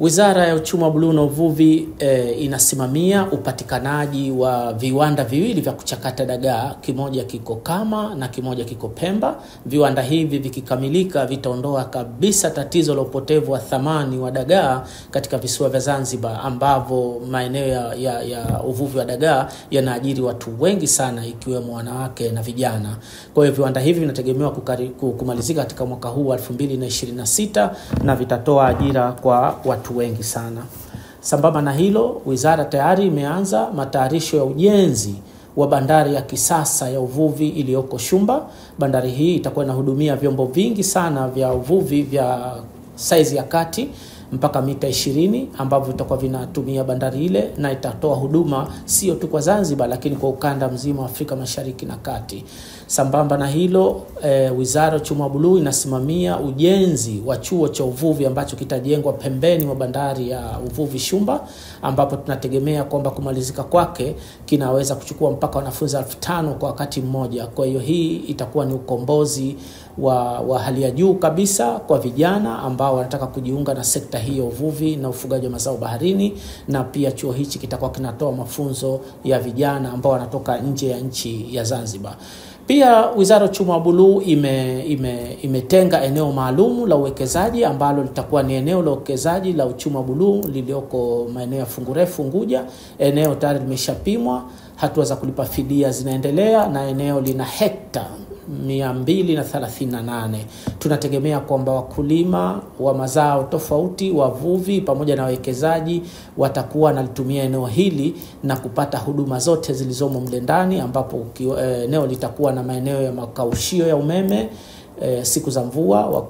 Wizara ya Uchumi wa Buluu na Uvuvi inasimamia upatikanaji wa viwanda viwili vya kuchakata dagaa, kimoja kiko Kama na kimoja kiko Pemba. Viwanda hivi vikikamilika vitaondoa kabisa tatizo la upotevu wa thamani wa dagaa katika visiwa vya Zanzibar, ambavyo maeneo ya uvuvi wa dagaa yanaajiri watu wengi sana, ikiwemo wanawake na vijana. Kwa hiyo viwanda hivi vinategemewa kumalizika katika mwaka huu wa 2026 na vitatoa ajira kwa watu wengi sana. Sambamba na hilo, wizara tayari imeanza matayarisho ya ujenzi wa bandari ya kisasa ya uvuvi iliyoko Shumba. Bandari hii itakuwa inahudumia vyombo vingi sana vya uvuvi vya size ya kati mpaka mita 20 ambavyo vitakuwa vinatumia bandari ile, na itatoa huduma sio tu kwa Zanzibar lakini kwa ukanda mzima wa Afrika Mashariki na Kati. Sambamba na hilo, Wizara ya Uchumi wa Buluu inasimamia ujenzi wa chuo cha uvuvi ambacho kitajengwa pembeni mwa bandari ya uvuvi Shumba, ambapo tunategemea kwamba kumalizika kwake kinaweza kuchukua mpaka wanafunzi 5,000 kwa wakati mmoja. Kwa hiyo hii itakuwa ni ukombozi wa hali ya juu kabisa kwa vijana ambao wanataka kujiunga na sekta hii ya uvuvi na ufugaji wa mazao baharini, na pia chuo hichi kitakuwa kinatoa mafunzo ya vijana ambao wanatoka nje ya nchi ya Zanzibar. Pia Wizara ya Uchumi wa Buluu imetenga eneo maalum la uwekezaji ambalo litakuwa ni eneo la uwekezaji la uchumi wa buluu lilioko maeneo ya Fungurefu Unguja. Eneo tayari limeshapimwa, hatua za kulipa fidia zinaendelea, na eneo lina hekta 238. Tunategemea kwamba wakulima wa mazao tofauti, wavuvi pamoja na wawekezaji watakuwa wanalitumia eneo hili na kupata huduma zote zilizomo mle ndani, ambapo eneo litakuwa na maeneo ya makaushio ya umeme. Siku za mvua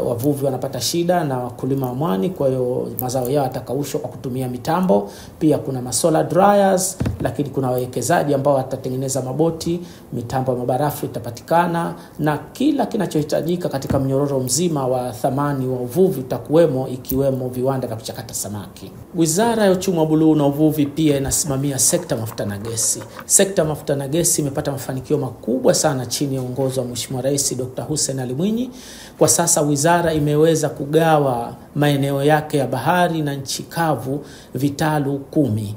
wavuvi wanapata shida na wakulima wa mwani, kwa hiyo mazao yao yatakaushwa kwa kutumia mitambo. Pia kuna solar dryers, lakini kuna wawekezaji ambao watatengeneza maboti, mitambo ya mabarafu itapatikana, na kila kinachohitajika katika mnyororo mzima wa thamani wa uvuvi utakuwemo, ikiwemo viwanda vya kuchakata samaki. Wizara ya Uchumi wa Buluu na Uvuvi pia inasimamia sekta mafuta na gesi. Sekta mafuta na gesi imepata mafanikio makubwa sana chini ya uongozi wa Mheshimiwa Rais Dr. Hussein Ali Mwinyi. Kwa sasa wizara imeweza kugawa maeneo yake ya bahari na nchi kavu vitalu 10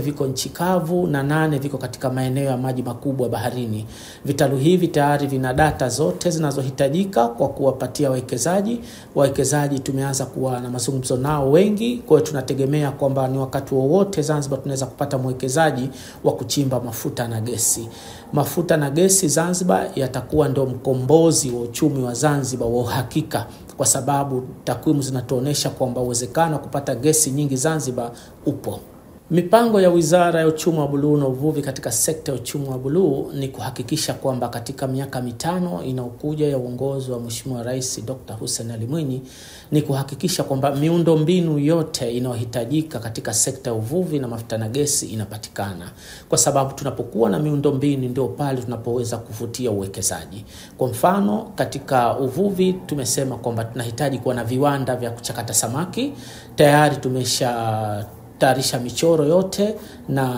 viko nchi kavu na 8 viko katika maeneo ya maji makubwa baharini. Vitalu hivi tayari vina data zote zinazohitajika kwa kuwapatia wawekezaji. Tumeanza kuwa na mazungumzo nao wengi, kwa hiyo tunategemea kwamba ni wakati wowote Zanzibar tunaweza kupata mwekezaji wa kuchimba mafuta na gesi. Mafuta na gesi Zanzibar yatakuwa ndio mkombozi wa uchumi wa Zanzibar wa uhakika, kwa sababu takwimu zinatuonesha kwamba uwezekano wa kupata gesi nyingi Zanzibar upo. Mipango ya Wizara ya Uchumi wa Buluu na Uvuvi katika sekta ya uchumi wa buluu ni kuhakikisha kwamba katika miaka 5 inayokuja ya uongozi wa Mheshimiwa Rais Dr. Hussein Ali Mwinyi ni kuhakikisha kwamba miundo mbinu yote inayohitajika katika sekta ya uvuvi na mafuta na gesi inapatikana, kwa sababu tunapokuwa na miundo mbinu ndio pale tunapoweza kuvutia uwekezaji. Kwa mfano, katika uvuvi tumesema kwamba tunahitaji kuwa na viwanda vya kuchakata samaki. Tayari tumeshatayarisha michoro yote na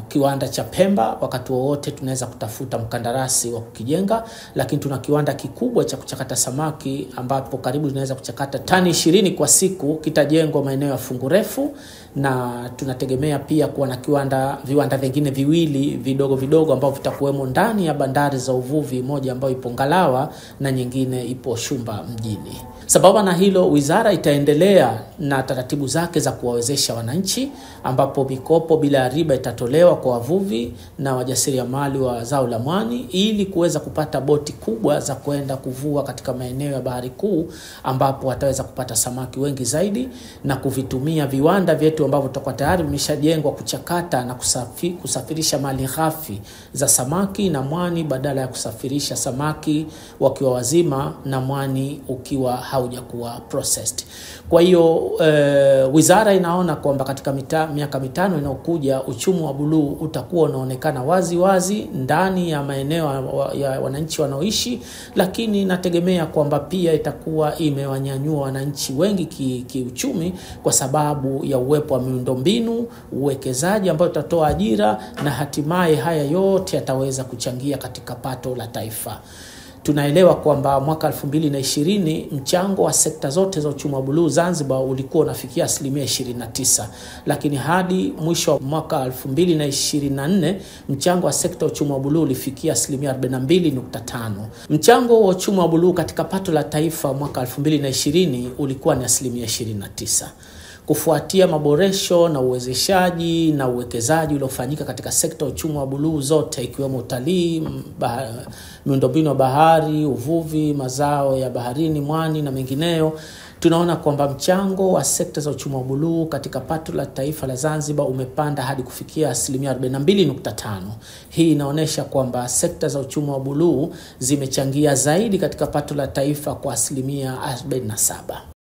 kiwanda cha Pemba. Wakati wowote tunaweza kutafuta mkandarasi wa kukijenga, lakini tuna kiwanda kikubwa cha kuchakata samaki ambapo karibu tunaweza kuchakata tani 20 kwa siku, kitajengwa maeneo ya Fungurefu, na tunategemea pia kuwa na viwanda vingine viwili vidogo ambao vitakuwemo ndani ya bandari za uvuvi, moja ambayo ipo Ngalawa na nyingine ipo Shumba mjini. Sababu na hilo, wizara itaendelea na taratibu zake za kuwawezesha wananchi, ambapo mikopo bila riba itatolewa kwa wavuvi na wajasiriamali wa zao la mwani ili kuweza kupata boti kubwa za kwenda kuvua katika maeneo ya bahari kuu, ambapo wataweza kupata samaki wengi zaidi na kuvitumia viwanda vyetu ambavyo tutakuwa tayari vimeshajengwa kuchakata na kusafirisha mali ghafi za samaki na mwani, badala ya kusafirisha samaki wakiwa wazima na mwani ukiwa haujakuwa processed. Kwa hiyo wizara inaona kwamba katika miaka 5 inayokuja uchumi wa buluu utakuwa unaonekana wazi ndani ya maeneo ya wananchi wanaoishi, lakini nategemea kwamba pia itakuwa imewanyanyua wananchi wengi kiuchumi kwa sababu ya uwepo wa miundombinu, uwekezaji ambao utatoa ajira, na hatimaye haya yote yataweza kuchangia katika pato la taifa. Tunaelewa kwamba mwaka 2020 mchango wa sekta zote za uchumi wa buluu Zanzibar ulikuwa unafikia 29%, lakini hadi mwisho wa mwaka 2024 mchango wa sekta ya uchumi wa buluu ulifikia 42.5. Mchango wa uchumi wa buluu katika pato la taifa mwaka 2020 ulikuwa ni 29%. Kufuatia maboresho na uwezeshaji na uwekezaji uliofanyika katika sekta ya uchumi wa buluu zote, ikiwemo utalii, miundombinu ya bahari, uvuvi, mazao ya baharini, mwani na mengineyo, tunaona kwamba mchango wa sekta za uchumi wa buluu katika pato la taifa la Zanzibar umepanda hadi kufikia 42.5. Hii inaonyesha kwamba sekta za uchumi wa buluu zimechangia zaidi katika pato la taifa kwa 47%.